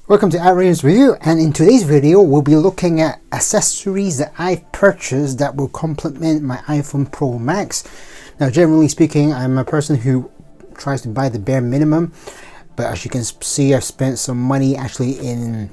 Welcome to Adrian's Review, and in today's video we'll be looking at accessories that I've purchased that will complement my iPhone Pro Max. Now, generally speaking, I'm a person who tries to buy the bare minimum, but as you can see, I've spent some money actually in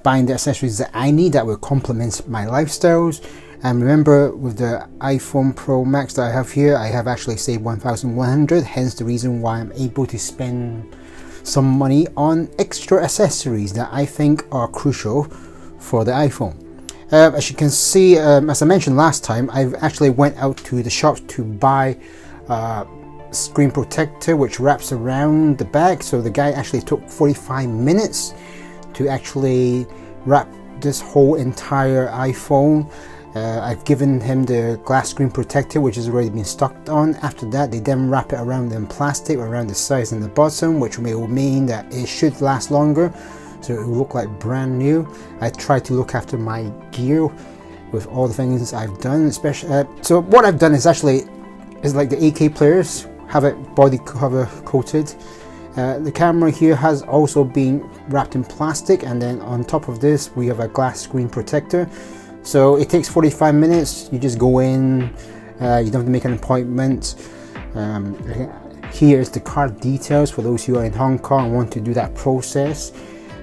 buying the accessories that I need that will complement my lifestyles. And remember, with the iPhone Pro Max that I have here, I have actually saved $1,100, hence the reason why I'm able to spend some money on extra accessories that I think are crucial for the iPhone. As you can see, as I mentioned last time, I've actually went out to the shop to buy a screen protector which wraps around the back. So the guy actually took 45 minutes to actually wrap this whole entire iPhone. I've given him the glass screen protector which has already been stuck on. After that, they then wrap it around in plastic around the sides and the bottom, which will mean that it should last longer, so it will look like brand new. I try to look after my gear with all the things I've done, especially so what I've done is like the AK players have it body cover coated. The camera here has also been wrapped in plastic, and then on top of this we have a glass screen protector. So it takes 45 minutes. You just go in, you don't have to make an appointment. Here is the card details for those who are in Hong Kong and want to do that process.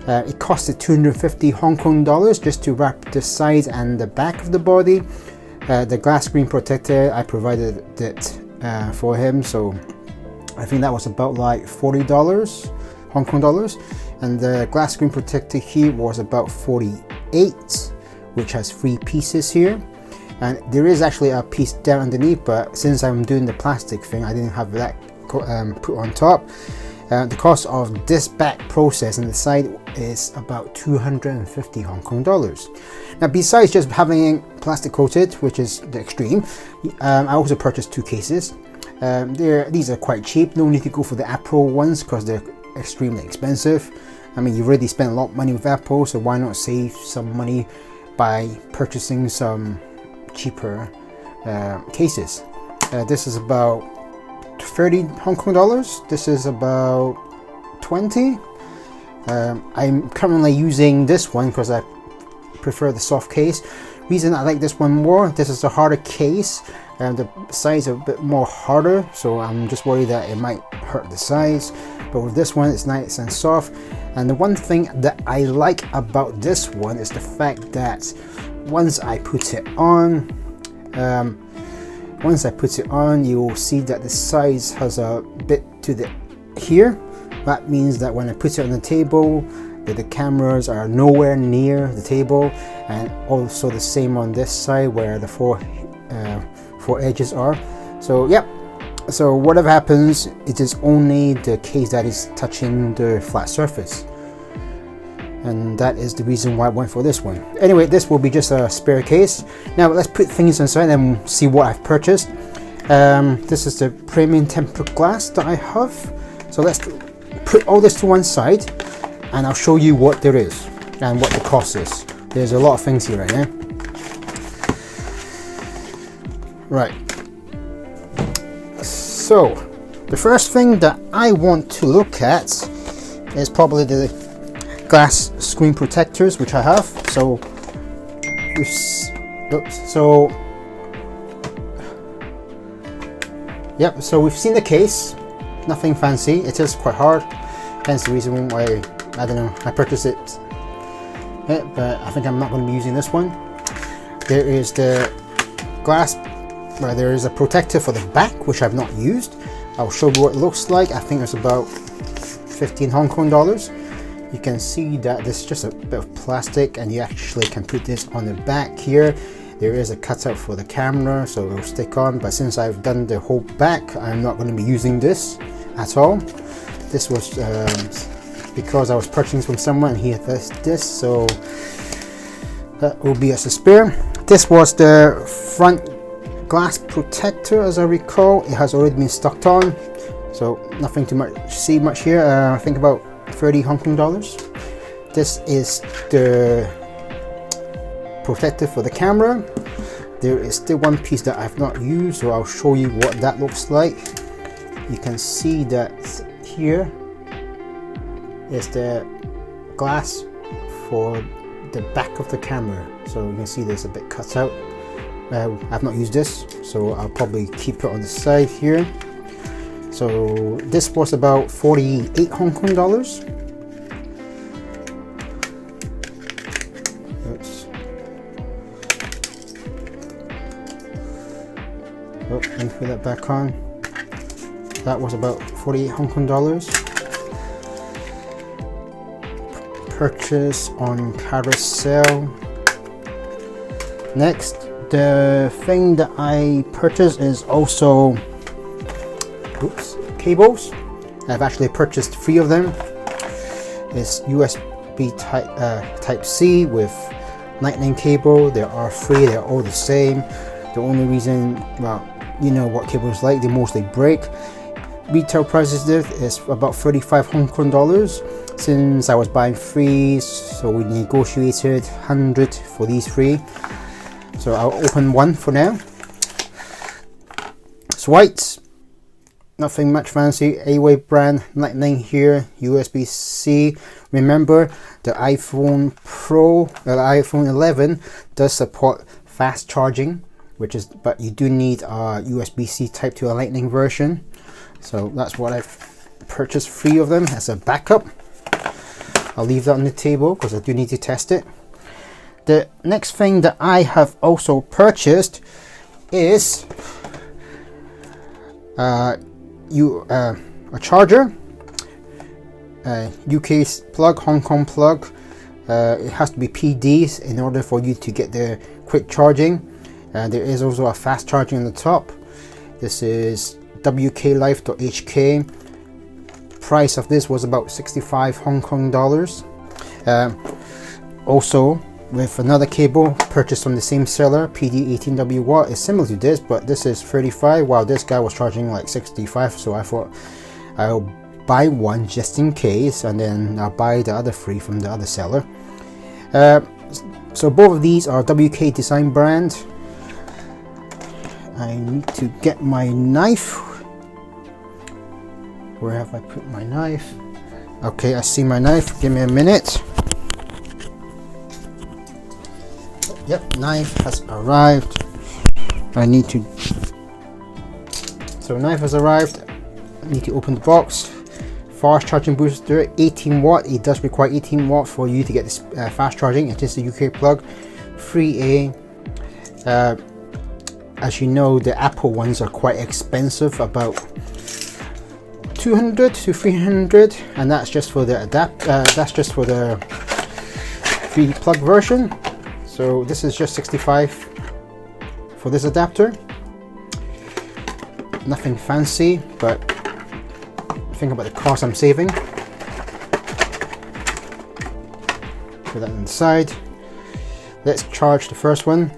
It costed 250 Hong Kong dollars just to wrap the sides and the back of the body. The glass screen protector, I provided it for him, so I think that was about like $40 Hong Kong dollars, and the glass screen protector here was about 48, which has 3 pieces here, and there is actually a piece down underneath, but since I'm doing the plastic thing, I didn't have that put on top. The cost of this back process on the side is about 250 Hong Kong dollars. Now, besides just having plastic coated, which is the extreme, I also purchased 2 cases. These are quite cheap. No need to go for the Apple ones because they're extremely expensive. I mean, you've already spent a lot of money with Apple, so why not save some money by purchasing some cheaper cases. This is about 30 Hong Kong dollars. This is about 20. I'm currently using this one because I prefer the soft case. Reason I like this one more, this is a harder case and the sides are a bit more harder, so I'm just worried that it might hurt the sides. But with this one, it's nice and soft. And the one thing that I like about this one is the fact that once I put it on, you will see that the size has a bit to the here. That means that when I put it on the table, that the cameras are nowhere near the table, and also the same on this side where the four edges are. So yep. So whatever happens, it is only the case that is touching the flat surface, and that is the reason why I went for this one. Anyway, this will be just a spare case. Now let's put things inside and see what I've purchased. This is the premium tempered glass that I have. So let's put all this to one side, and I'll show you what there is and what the cost is. There's a lot of things here right now. Right. So, the first thing that I want to look at is probably the glass screen protectors, which I have. So, we've seen the case. Nothing fancy. It is quite hard. Hence the reason why I purchased it. Yeah, but I think I'm not going to be using this one. There is the glass. Where there is a protector for the back, which I've not used. I'll show you what it looks like. I think it's about 15 Hong Kong dollars. You can see that this is just a bit of plastic, and you actually can put this on the back here. There is a cutout for the camera, so it'll stick on, but since I've done the whole back, I'm not going to be using this at all. This was because I was purchasing from someone and he had this, so that will be as a spare. This was the front glass protector, as I recall. It has already been stuck on, so nothing to see much here. I think about 30 Hong Kong dollars. This is the protector for the camera. There is still one piece that I've not used, so I'll show you what that looks like. You can see that here is the glass for the back of the camera, so you can see there's a bit cut out. I've not used this, so I'll probably keep it on the side here. So this was about 48 Hong Kong dollars. Let me put that back on. That was about 48 Hong Kong dollars. Purchase on carousel. Next, the thing that I purchased is also cables. I've actually purchased 3 of them. It's USB type C with Lightning cable. There are 3, they're all the same. The only reason, well, you know what cables like, they mostly break. Retail prices there is about 35 Hong Kong dollars. Since I was buying 3, so we negotiated 100 for these 3. So I'll open one for now. It's white, nothing much fancy. Away brand, Lightning here, USB-C. Remember, the iPhone Pro, the iPhone 11 does support fast charging, but you do need a USB-C type to a Lightning version. So that's what I've purchased 3 of them as a backup. I'll leave that on the table because I do need to test it. The next thing that I have also purchased is a charger, UK plug, Hong Kong plug. It has to be PDs in order for you to get the quick charging. There is also a fast charging on the top. This is wklife.hk. Price of this was about 65 Hong Kong dollars. Also with another cable purchased from the same seller, PD18W is similar to this, but this is 35 while this guy was charging like 65, so I thought I'll buy one just in case, and then I'll buy the other 3 from the other seller. So both of these are WK Design brand. I need to get my knife. Where have I put my knife? Okay, I see my knife. Give me a minute. Yep, knife has arrived. I need to. So knife has arrived. I need to open the box. Fast charging booster, 18 watt. It does require 18 watt for you to get this fast charging. It is a UK plug, 3A. As you know, the Apple ones are quite expensive, about 200 to 300, and that's just for the that's just for the 3 plug version. So this is just 65 for this adapter. Nothing fancy, but think about the cost I'm saving. Put that inside. Let's charge the first one.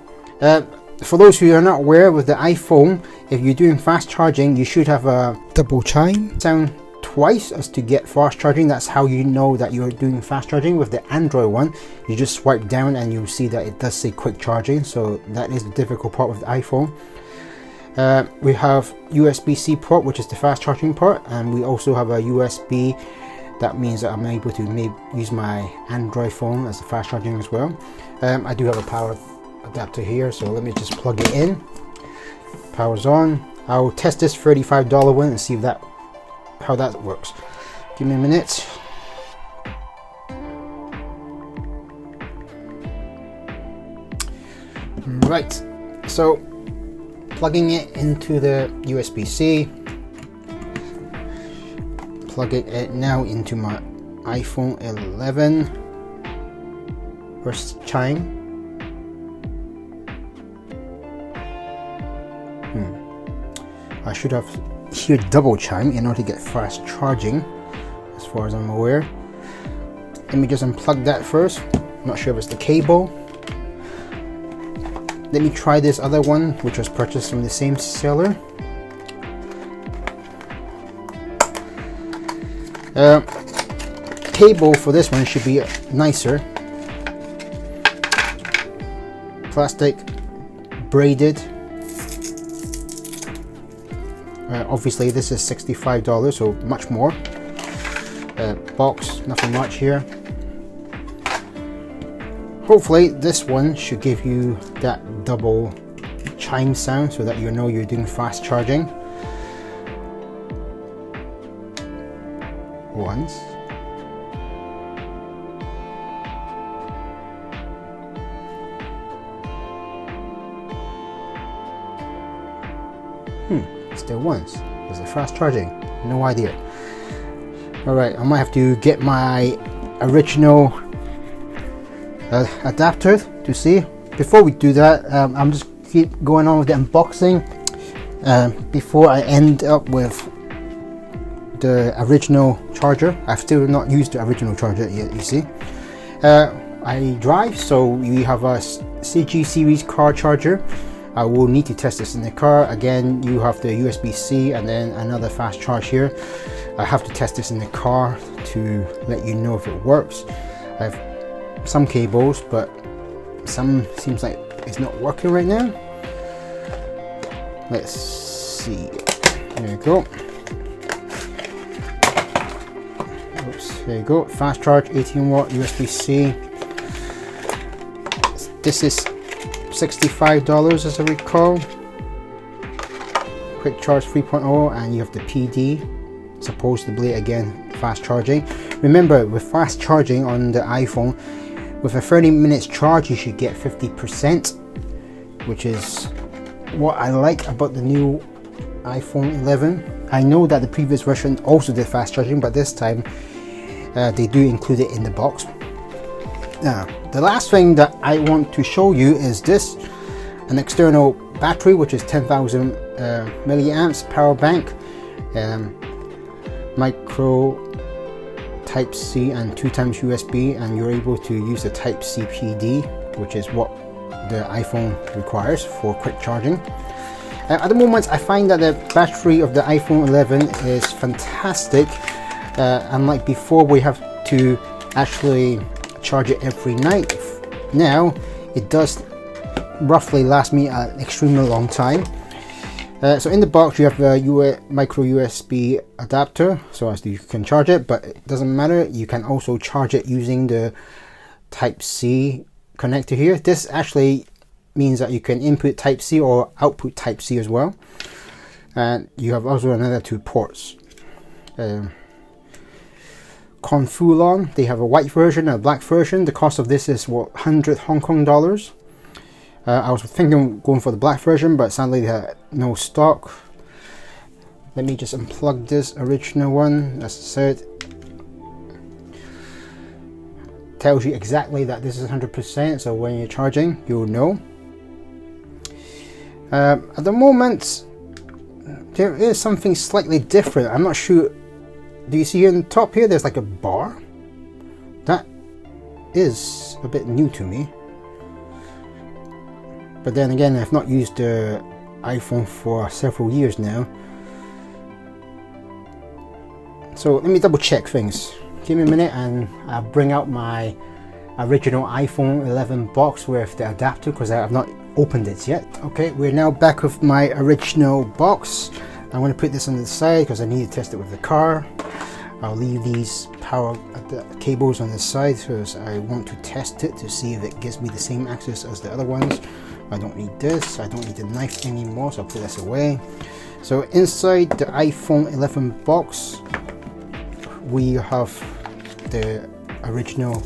For those who are not aware, with the iPhone, if you're doing fast charging, you should have a double chime sound twice as to get fast charging. That's how you know that you're doing fast charging. With the Android one, you just swipe down and you'll see that it does say quick charging, so that is the difficult part with the iPhone. We have USB-C port, which is the fast charging port, and we also have a USB. That means that I'm able to use my Android phone as a fast charging as well. I do have a power adapter here, so let me just plug it in. Power's on. I'll test this $35 one and see if how that works. Give me a minute. Right, so plugging it into the USB-C. Plugging it now into my iPhone 11. First chime. I should have here double chime in order to get fast charging, as far as I'm aware. Let me just unplug that first. I'm not sure if it's the cable. Let me try this other one, which was purchased from the same seller. Cable for this one should be nicer. Plastic, braided. Obviously this is $65, so much more. Box, nothing much here. hopefully this one should give you that double chime sound so that you know you're doing fast charging. Once. Still once. Is it fast charging? No idea. Alright, I might have to get my original adapter to see. Before we do that, I'm just keep going on with the unboxing before I end up with the original charger. I've still not used the original charger yet, you see. I drive, so we have a CG series car charger. I will need to test this in the car. Again, you have the USB-C and then another fast charge here. I have to test this in the car to let you know if it works. I have some cables, but some seems like it's not working right now. Let's see. There you go. Oops, there you go. Fast charge, 18 watt USB-C. This is $65 as I recall. Quick charge 3.0, and you have the PD, supposedly again fast charging. Remember, with fast charging on the iPhone, with a 30 minutes charge you should get 50%, which is what I like about the new iPhone 11. I know that the previous version also did fast charging, but this time they do include it in the box. Now, the last thing that I want to show you is this, an external battery, which is 10,000 milliamps, power bank, micro Type-C and 2x USB, and you're able to use the Type-C PD, which is what the iPhone requires for quick charging. At the moment, I find that the battery of the iPhone 11 is fantastic. Unlike before, we have to actually charge it every night. Now it does roughly last me an extremely long time. So in the box you have a micro USB adapter so as you can charge it, but it doesn't matter, you can also charge it using the Type-C connector here. This actually means that you can input Type-C or output Type-C as well, and you have also another 2 ports. Confulon, they have a white version and a black version. The cost of this is what, 100 Hong Kong dollars. I was thinking of going for the black version, but sadly they had no stock. Let me just unplug this original one. As I said, tells you exactly that this is 100%, so when you're charging you'll know. At the moment there is something slightly different. I'm not sure. Do you see on the top here there's like a bar? That is a bit new to me. But then again, I've not used the iPhone for several years now. So let me double check things. Give me a minute and I'll bring out my original iPhone 11 box with the adapter, because I have not opened it yet. Okay, we're now back with my original box. I'm going to put this on the side because I need to test it with the car. I'll leave these power cables on the side because I want to test it to see if it gives me the same access as the other ones. I don't need this, I don't need the knife anymore, so I'll put this away. So inside the iPhone 11 box we have the original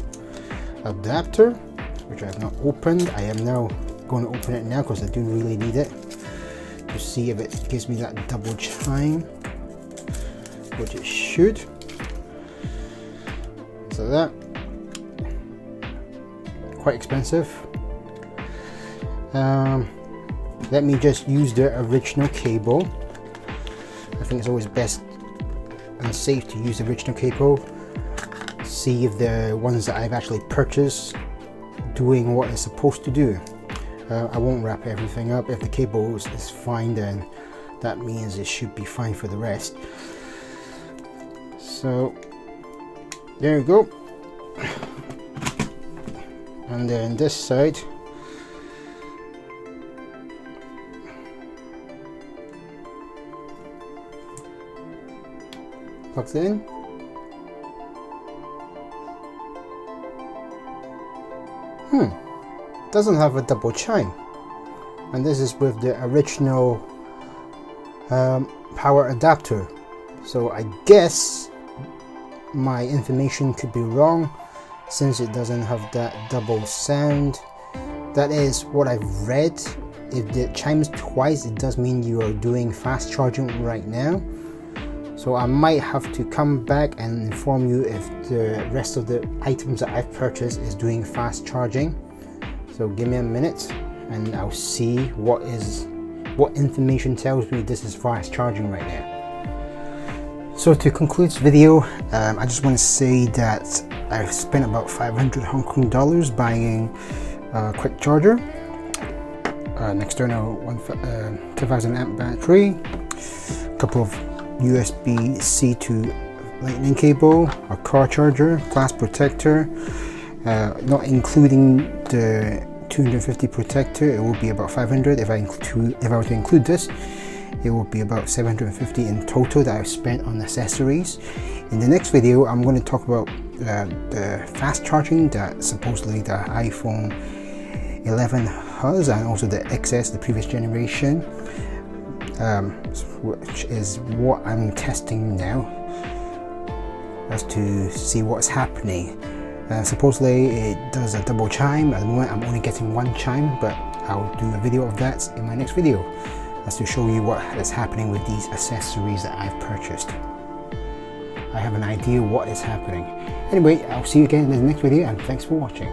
adapter, which I have not opened. I am now going to open it now because I do really need it to see if it gives me that double chime, which it should. So that, quite expensive. Let me just use the original cable. I think it's always best and safe to use the original cable. See if the ones that I've actually purchased doing what it's supposed to do. I won't wrap everything up. If the cable is fine, then that means it should be fine for the rest. So there you go. And then this side, plugs in. Doesn't have a double chime, and this is with the original power adapter. So I guess my information could be wrong, since it doesn't have that double sound. That is what I've read. If it chimes twice, it does mean you are doing fast charging right now. So I might have to come back and inform you if the rest of the items that I've purchased is doing fast charging. So give me a minute and I'll see what information tells me this is fast charging right now. So to conclude this video, I just want to say that I've spent about 500 Hong Kong dollars buying a quick charger, an external 2000 amp battery, a couple of USB-C to lightning cable, a car charger, glass protector, not including the 250 protector. It will be about 500. If I were to include this, it will be about 750 in total that I've spent on accessories. In the next video, I'm going to talk about the fast charging that supposedly the iPhone 11 has, and also the XS, the previous generation, which is what I'm testing now, as to see what's happening. Supposedly it does a double chime. At the moment I'm only getting one chime, but I'll do a video of that in my next video, as to show you what is happening with these accessories that I've purchased. I have an idea what is happening. Anyway, I'll see you again in the next video, and thanks for watching.